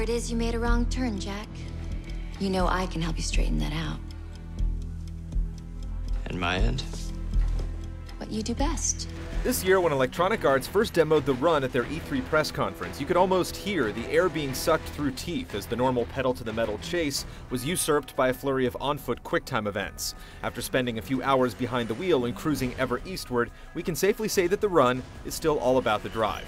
it is you made a wrong turn, Jack. You know I can help you straighten that out. And my end? What you do best. This year, when Electronic Arts first demoed the Run at their E3 press conference, you could almost hear the air being sucked through teeth as the normal pedal-to-the-metal chase was usurped by a flurry of on-foot QuickTime events. After spending a few hours behind the wheel and cruising ever eastward, we can safely say that the Run is still all about the drive.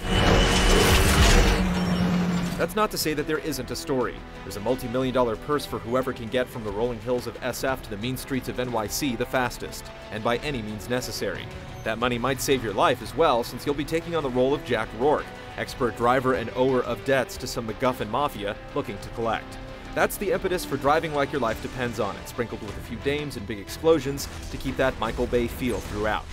That's not to say that there isn't a story. There's a multi-million-dollar purse for whoever can get from the rolling hills of SF to the mean streets of NYC the fastest, and by any means necessary. That money might save your life as well, since you'll be taking on the role of Jack Rourke, expert driver and ower of debts to some MacGuffin mafia looking to collect. That's the impetus for driving like your life depends on it, sprinkled with a few dames and big explosions to keep that Michael Bay feel throughout.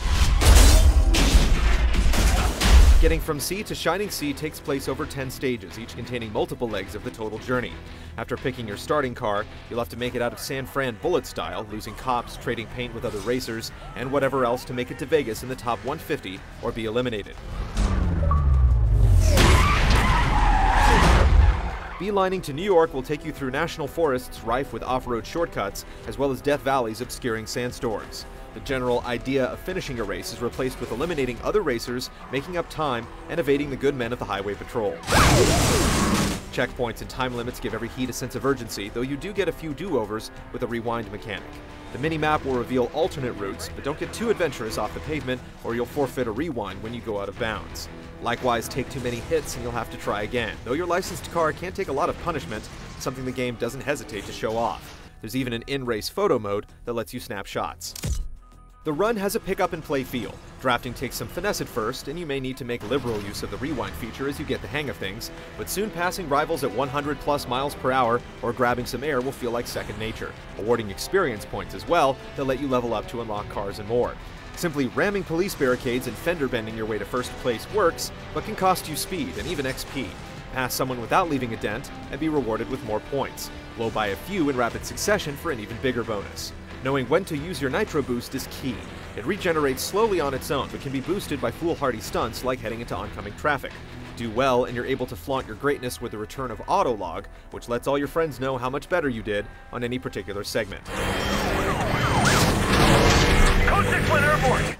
Getting from sea to Shining Sea takes place over 10 stages, each containing multiple legs of the total journey. After picking your starting car, you'll have to make it out of San Fran bullet style, losing cops, trading paint with other racers, and whatever else to make it to Vegas in the top 150 or be eliminated. Beelining to New York will take you through national forests rife with off-road shortcuts, as well as Death Valley's obscuring sandstorms. The general idea of finishing a race is replaced with eliminating other racers, making up time, and evading the good men of the Highway Patrol. Checkpoints and time limits give every heat a sense of urgency, though you do get a few do-overs with a rewind mechanic. The mini-map will reveal alternate routes, but don't get too adventurous off the pavement or you'll forfeit a rewind when you go out of bounds. Likewise, take too many hits and you'll have to try again. Though your licensed car can take a lot of punishment, something the game doesn't hesitate to show off. There's even an in-race photo mode that lets you snap shots. The Run has a pick-up-and-play feel. Drafting takes some finesse at first, and you may need to make liberal use of the rewind feature as you get the hang of things, but soon passing rivals at 100+ miles per hour or grabbing some air will feel like second nature, awarding experience points as well that let you level up to unlock cars and more. Simply ramming police barricades and fender bending your way to first place works, but can cost you speed and even XP. Pass someone without leaving a dent and be rewarded with more points. Blow by a few in rapid succession for an even bigger bonus. Knowing when to use your Nitro Boost is key. It regenerates slowly on its own, but can be boosted by foolhardy stunts like heading into oncoming traffic. Do well, and you're able to flaunt your greatness with the return of Autolog, which lets all your friends know how much better you did on any particular segment.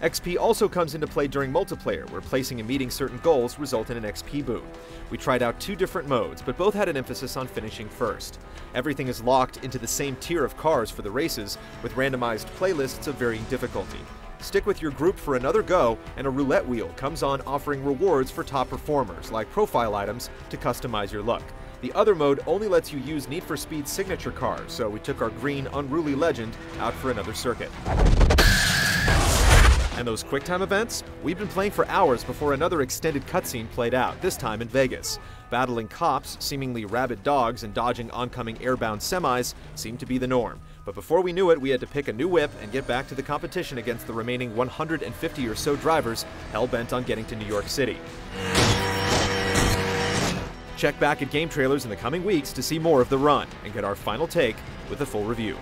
XP also comes into play during multiplayer, where placing and meeting certain goals result in an XP boon. We tried out two different modes, but both had an emphasis on finishing first. Everything is locked into the same tier of cars for the races, with randomized playlists of varying difficulty. Stick with your group for another go, and a roulette wheel comes on offering rewards for top performers, like profile items, to customize your look. The other mode only lets you use Need for Speed's signature cars, so we took our green Unruly Legend out for another circuit. And those QuickTime events? We've been playing for hours before another extended cutscene played out, this time in Vegas. Battling cops, seemingly rabid dogs, and dodging oncoming airbound semis seemed to be the norm. But before we knew it, we had to pick a new whip and get back to the competition against the remaining 150 or so drivers hell-bent on getting to New York City. Check back at Game Trailers in the coming weeks to see more of The Run and get our final take with a full review.